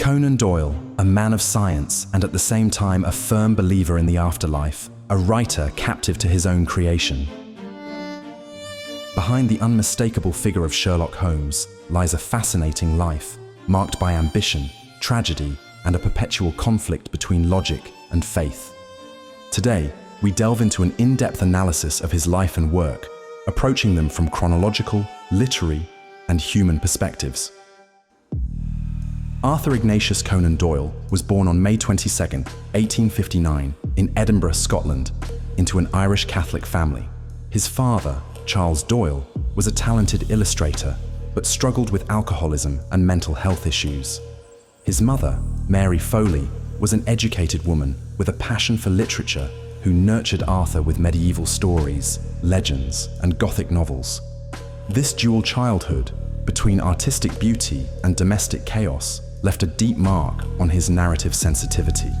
Conan Doyle, a man of science and at the same time a firm believer in the afterlife, a writer captive to his own creation. Behind the unmistakable figure of Sherlock Holmes lies a fascinating life, marked by ambition, tragedy, and a perpetual conflict between logic and faith. Today, we delve into an in-depth analysis of his life and work, approaching them from chronological, literary, and human perspectives. Arthur Ignatius Conan Doyle was born on May 22, 1859, in Edinburgh, Scotland, into an Irish Catholic family. His father, Charles Doyle, was a talented illustrator, but struggled with alcoholism and mental health issues. His mother, Mary Foley, was an educated woman with a passion for literature who nurtured Arthur with medieval stories, legends, and Gothic novels. This dual childhood, between artistic beauty and domestic chaos, left a deep mark on his narrative sensitivity.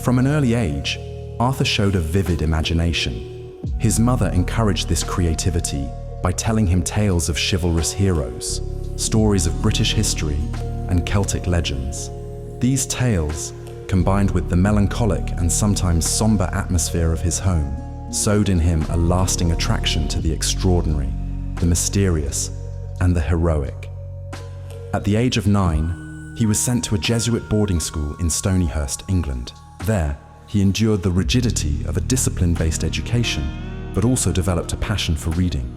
From an early age, Arthur showed a vivid imagination. His mother encouraged this creativity by telling him tales of chivalrous heroes, stories of British history, and Celtic legends. These tales, combined with the melancholic and sometimes somber atmosphere of his home, sowed in him a lasting attraction to the extraordinary, the mysterious, and the heroic. At the age of 9, he was sent to a Jesuit boarding school in Stonyhurst, England. There, he endured the rigidity of a discipline-based education, but also developed a passion for reading.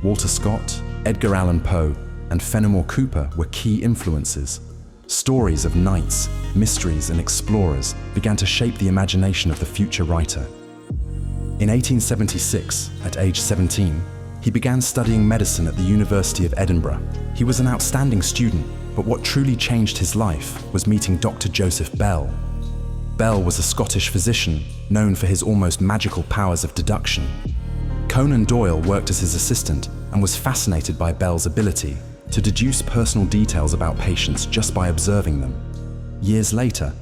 Walter Scott, Edgar Allan Poe, and Fenimore Cooper were key influences. Stories of knights, mysteries, and explorers began to shape the imagination of the future writer. In 1876, at age 17, he began studying medicine at the University of Edinburgh. He was an outstanding student, but what truly changed his life was meeting Dr. Joseph Bell. Bell was a Scottish physician known for his almost magical powers of deduction. Conan Doyle worked as his assistant and was fascinated by Bell's ability to deduce personal details about patients just by observing them. Years later,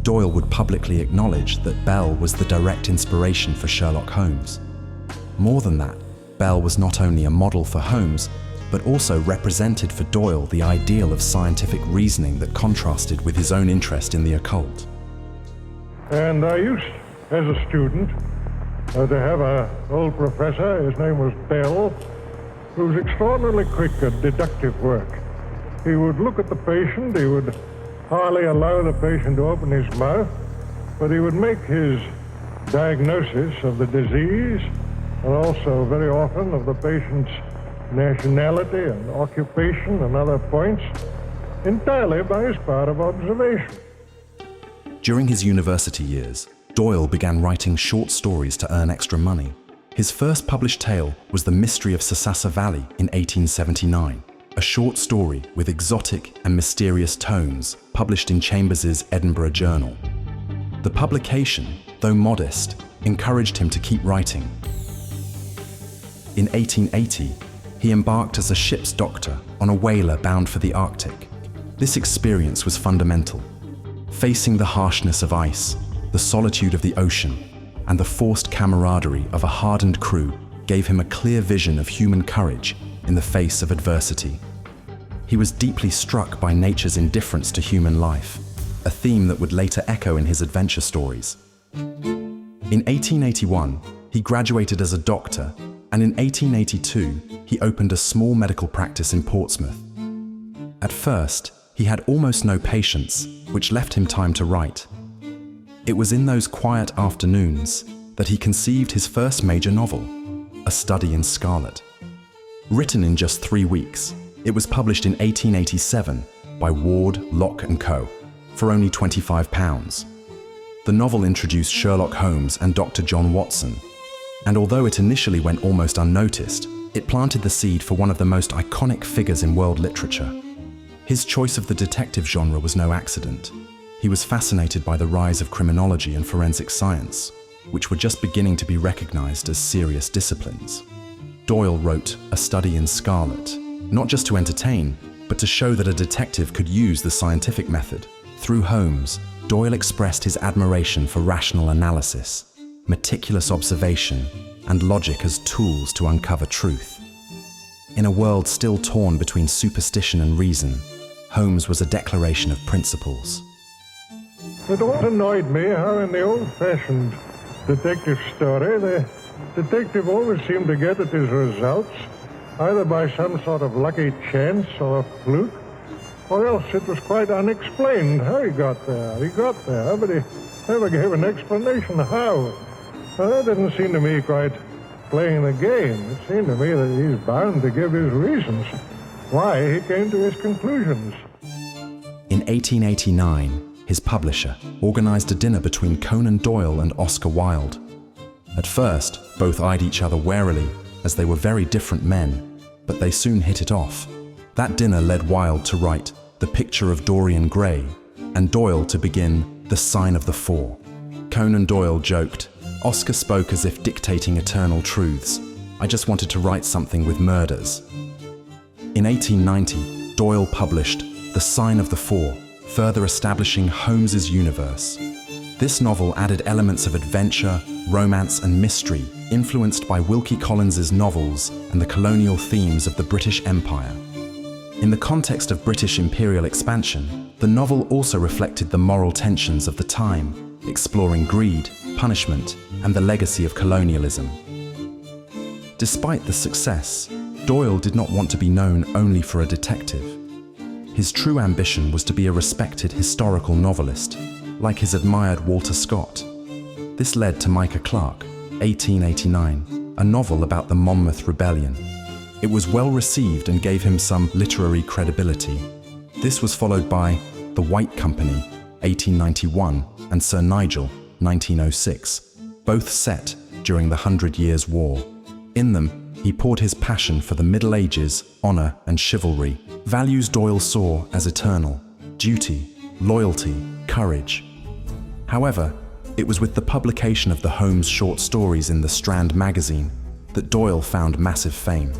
Doyle would publicly acknowledge that Bell was the direct inspiration for Sherlock Holmes. More than that, Bell was not only a model for Holmes, but also represented for Doyle the ideal of scientific reasoning that contrasted with his own interest in the occult. And I used, as a student, to have an old professor, his name was Bell, who was extraordinarily quick at deductive work. He would look at the patient, he would hardly allow the patient to open his mouth, but he would make his diagnosis of the disease and also very often of the patient's nationality and occupation and other points entirely by his power of observation. During his university years, Doyle began writing short stories to earn extra money. His first published tale was The Mystery of Sasassa Valley in 1879, a short story with exotic and mysterious tones published in Chambers's Edinburgh Journal. The publication, though modest, encouraged him to keep writing. In 1880, he embarked as a ship's doctor on a whaler bound for the Arctic. This experience was fundamental. Facing the harshness of ice, the solitude of the ocean, and the forced camaraderie of a hardened crew gave him a clear vision of human courage in the face of adversity. He was deeply struck by nature's indifference to human life, a theme that would later echo in his adventure stories. In 1881, he graduated as a doctor, and in 1882, he opened a small medical practice in Portsmouth. At first, he had almost no patients, which left him time to write. It was in those quiet afternoons that he conceived his first major novel, A Study in Scarlet. Written in just 3 weeks, it was published in 1887 by Ward, Lock & Co. for only £25. The novel introduced Sherlock Holmes and Dr. John Watson, and although it initially went almost unnoticed, it planted the seed for one of the most iconic figures in world literature. His choice of the detective genre was no accident. He was fascinated by the rise of criminology and forensic science, which were just beginning to be recognized as serious disciplines. Doyle wrote A Study in Scarlet, not just to entertain, but to show that a detective could use the scientific method. Through Holmes, Doyle expressed his admiration for rational analysis, meticulous observation, and logic as tools to uncover truth. In a world still torn between superstition and reason, Holmes was a declaration of principles. It always annoyed me how in the old-fashioned detective story, the detective always seemed to get at his results either by some sort of lucky chance or a fluke, or else it was quite unexplained how he got there. He got there, but he never gave an explanation how. Well, that didn't seem to me quite playing the game. It seemed to me that he's bound to give his reasons why he came to his conclusions. In 1889, his publisher organized a dinner between Conan Doyle and Oscar Wilde. At first, both eyed each other warily, as they were very different men, but they soon hit it off. That dinner led Wilde to write The Picture of Dorian Gray, and Doyle to begin The Sign of the Four. Conan Doyle joked, "Oscar spoke as if dictating eternal truths. I just wanted to write something with murders." In 1890, Doyle published The Sign of the Four, further establishing Holmes's universe. This novel added elements of adventure, romance, and mystery, influenced by Wilkie Collins's novels and the colonial themes of the British Empire. In the context of British imperial expansion, the novel also reflected the moral tensions of the time, exploring greed, punishment, and the legacy of colonialism. Despite the success, Doyle did not want to be known only for a detective. His true ambition was to be a respected historical novelist, like his admired Walter Scott. This led to Micah Clarke, 1889, a novel about the Monmouth Rebellion. It was well received and gave him some literary credibility. This was followed by The White Company, 1891, and Sir Nigel, 1906, both set during the 100 Years' War. In them, he poured his passion for the Middle Ages, honor, and chivalry, values Doyle saw as eternal: duty, loyalty, courage. However, it was with the publication of the Holmes short stories in the Strand magazine that Doyle found massive fame.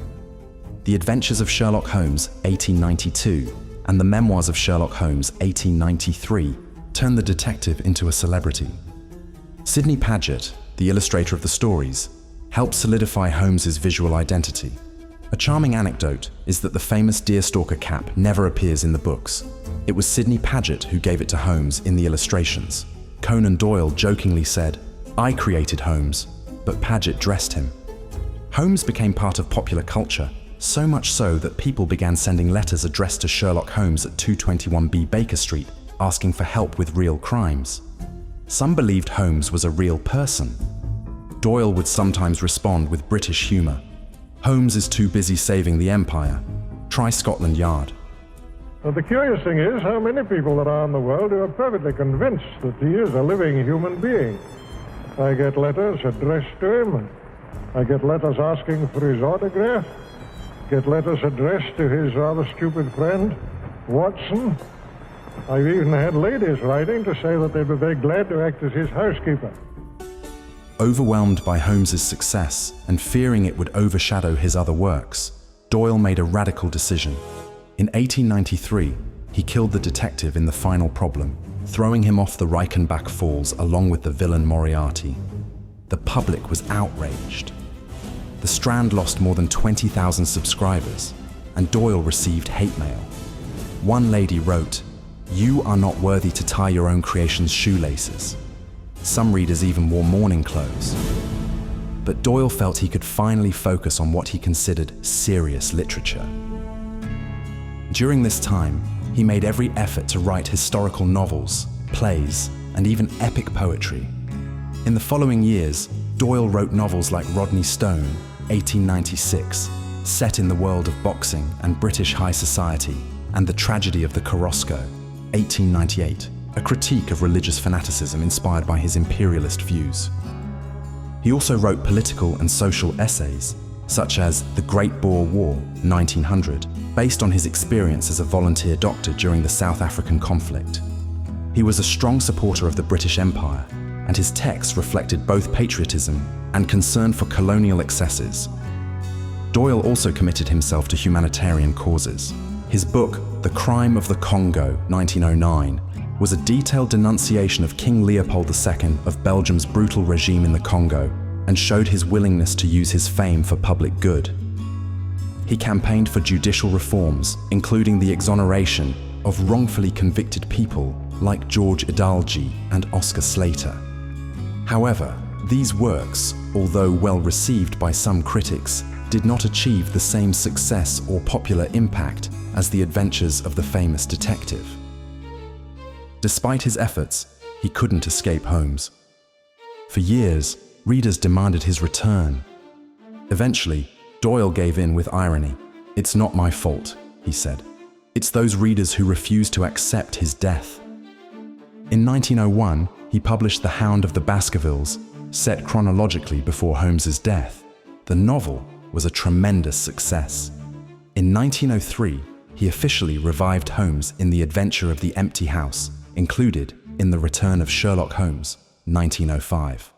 The Adventures of Sherlock Holmes, 1892, and the Memoirs of Sherlock Holmes, 1893, turned the detective into a celebrity. Sidney Paget, the illustrator of the stories, helped solidify Holmes's visual identity. A charming anecdote is that the famous deerstalker cap never appears in the books. It was Sidney Paget who gave it to Holmes in the illustrations. Conan Doyle jokingly said, "I created Holmes, but Paget dressed him." Holmes became part of popular culture, so much so that people began sending letters addressed to Sherlock Holmes at 221B Baker Street, asking for help with real crimes. Some believed Holmes was a real person. Doyle would sometimes respond with British humor. "Holmes is too busy saving the Empire. Try Scotland Yard." Well, the curious thing is how many people there are in the world who are perfectly convinced that he is a living human being. I get letters addressed to him. I get letters asking for his autograph. Get letters addressed to his rather stupid friend, Watson. I've even had ladies writing to say that they'd be very glad to act as his housekeeper. Overwhelmed by Holmes's success and fearing it would overshadow his other works, Doyle made a radical decision. In 1893, he killed the detective in The Final Problem, throwing him off the Reichenbach Falls along with the villain Moriarty. The public was outraged. The Strand lost more than 20,000 subscribers, and Doyle received hate mail. One lady wrote, "You are not worthy to tie your own creation's shoelaces." Some readers even wore mourning clothes. But Doyle felt he could finally focus on what he considered serious literature. During this time, he made every effort to write historical novels, plays, and even epic poetry. In the following years, Doyle wrote novels like Rodney Stone, 1896, set in the world of boxing and British high society, and The Tragedy of the Korosko, 1898, a critique of religious fanaticism inspired by his imperialist views. He also wrote political and social essays, such as The Great Boer War, 1900, based on his experience as a volunteer doctor during the South African conflict. He was a strong supporter of the British Empire, and his texts reflected both patriotism and concern for colonial excesses. Doyle also committed himself to humanitarian causes. His book, The Crime of the Congo, 1909, was a detailed denunciation of King Leopold II of Belgium's brutal regime in the Congo, and showed his willingness to use his fame for public good. He campaigned for judicial reforms, including the exoneration of wrongfully convicted people like George Idalgi and Oscar Slater. However, these works, although well received by some critics, did not achieve the same success or popular impact as the adventures of the famous detective. Despite his efforts, he couldn't escape Holmes. For years, readers demanded his return. Eventually, Doyle gave in with irony. "It's not my fault," he said. "It's those readers who refuse to accept his death." In 1901, he published The Hound of the Baskervilles, set chronologically before Holmes's death. The novel was a tremendous success. In 1903, he officially revived Holmes in The Adventure of the Empty House, included in The Return of Sherlock Holmes, 1905.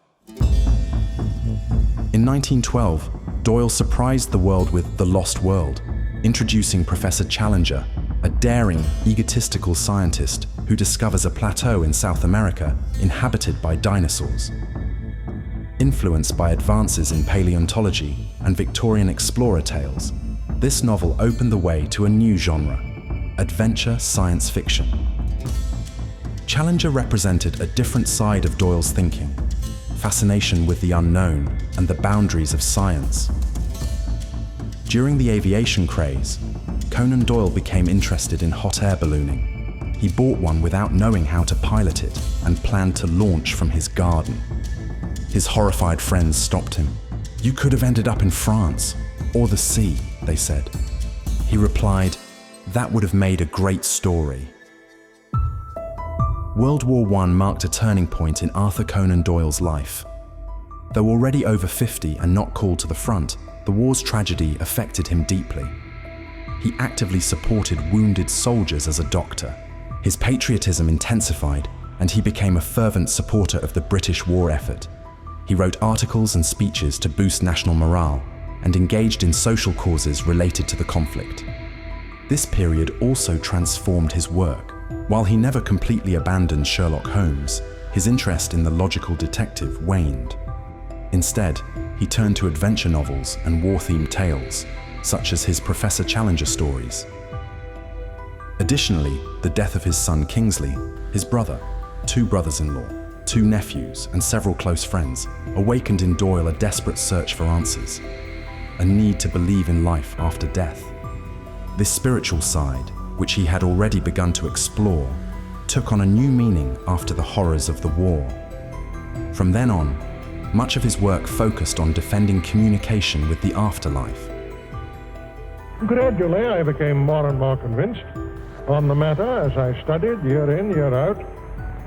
In 1912, Doyle surprised the world with The Lost World, introducing Professor Challenger, a daring, egotistical scientist who discovers a plateau in South America inhabited by dinosaurs. Influenced by advances in paleontology and Victorian explorer tales, this novel opened the way to a new genre, adventure science fiction. Challenger represented a different side of Doyle's thinking, fascination with the unknown and the boundaries of science. During the aviation craze, Conan Doyle became interested in hot air ballooning. He bought one without knowing how to pilot it and planned to launch from his garden. His horrified friends stopped him. "You could have ended up in France or the sea," they said. He replied, "That would have made a great story." World War I marked a turning point in Arthur Conan Doyle's life. Though already over 50 and not called to the front, the war's tragedy affected him deeply. He actively supported wounded soldiers as a doctor. His patriotism intensified, and he became a fervent supporter of the British war effort. He wrote articles and speeches to boost national morale and engaged in social causes related to the conflict. This period also transformed his work. While he never completely abandoned Sherlock Holmes, his interest in the logical detective waned. Instead, he turned to adventure novels and war-themed tales, such as his Professor Challenger stories. Additionally, the death of his son Kingsley, his brother, 2 brothers-in-law, 2 nephews, and several close friends awakened in Doyle a desperate search for answers, a need to believe in life after death. This spiritual side, which he had already begun to explore, took on a new meaning after the horrors of the war. From then on, much of his work focused on defending communication with the afterlife. Gradually, I became more and more convinced on the matter as I studied year in, year out.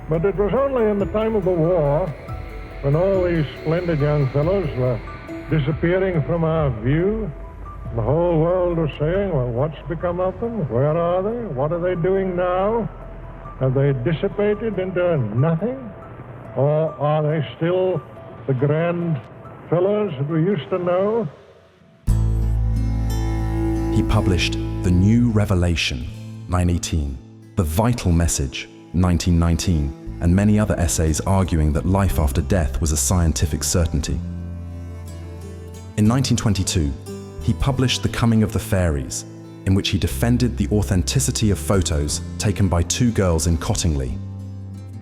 But it was only in the time of the war, when all these splendid young fellows were disappearing from our view, the whole world was saying, "Well, what's become of them? Where are they? What are they doing now? Have they dissipated into nothing? Or are they still the grand fellows that we used to know?" He published The New Revelation, 1918, The Vital Message, 1919, and many other essays arguing that life after death was a scientific certainty. In 1922, he published The Coming of the Fairies, in which he defended the authenticity of photos taken by 2 girls in Cottingley.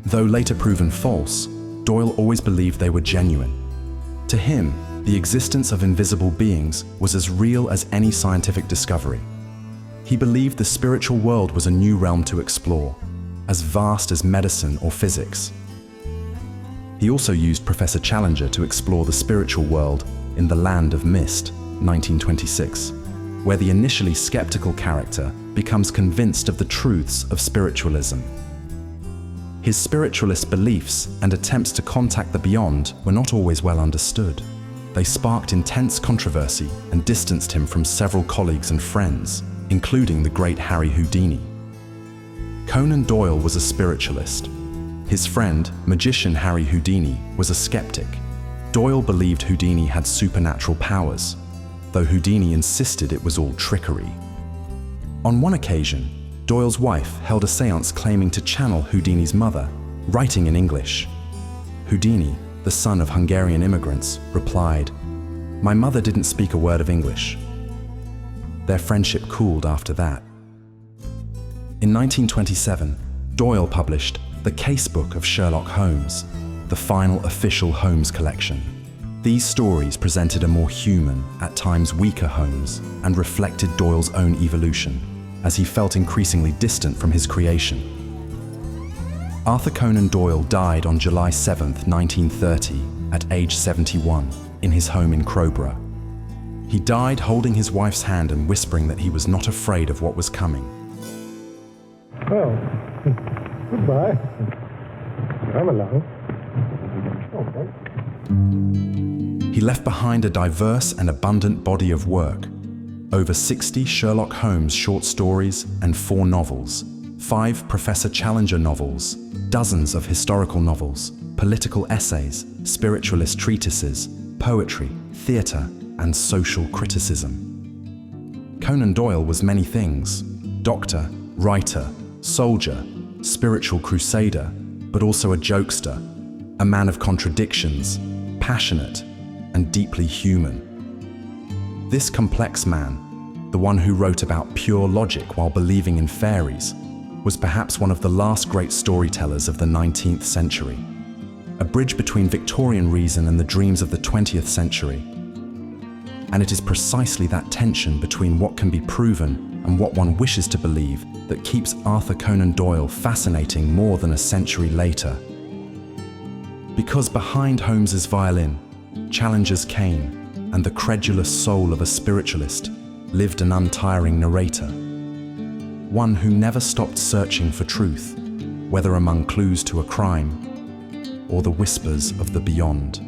Though later proven false, Doyle always believed they were genuine. To him, the existence of invisible beings was as real as any scientific discovery. He believed the spiritual world was a new realm to explore, as vast as medicine or physics. He also used Professor Challenger to explore the spiritual world in The Land of Mist, 1926, where the initially skeptical character becomes convinced of the truths of spiritualism. His spiritualist beliefs and attempts to contact the beyond were not always well understood. They sparked intense controversy and distanced him from several colleagues and friends, including the great Harry Houdini. Conan Doyle was a spiritualist. His friend, magician Harry Houdini, was a skeptic. Doyle believed Houdini had supernatural powers, though Houdini insisted it was all trickery. On one occasion, Doyle's wife held a séance claiming to channel Houdini's mother, writing in English. Houdini, the son of Hungarian immigrants, replied, "My mother didn't speak a word of English." Their friendship cooled after that. In 1927, Doyle published The Casebook of Sherlock Holmes, the final official Holmes collection. These stories presented a more human, at times weaker Holmes, and reflected Doyle's own evolution, as he felt increasingly distant from his creation. Arthur Conan Doyle died on July 7, 1930, at age 71, in his home in Crowborough. He died holding his wife's hand and whispering that he was not afraid of what was coming. Well, goodbye. Come along. Okay. He left behind a diverse and abundant body of work. Over 60 Sherlock Holmes short stories and 4 novels, 5 Professor Challenger novels, dozens of historical novels, political essays, spiritualist treatises, poetry, theatre, and social criticism. Conan Doyle was many things: doctor, writer, soldier, spiritual crusader, but also a jokester, a man of contradictions, passionate, and deeply human. This complex man, the one who wrote about pure logic while believing in fairies, was perhaps one of the last great storytellers of the 19th century, a bridge between Victorian reason and the dreams of the 20th century. And it is precisely that tension between what can be proven and what one wishes to believe that keeps Arthur Conan Doyle fascinating more than a century later. Because behind Holmes's violin, Challenger's cane, and the credulous soul of a spiritualist lived an untiring narrator, one who never stopped searching for truth, whether among clues to a crime or the whispers of the beyond.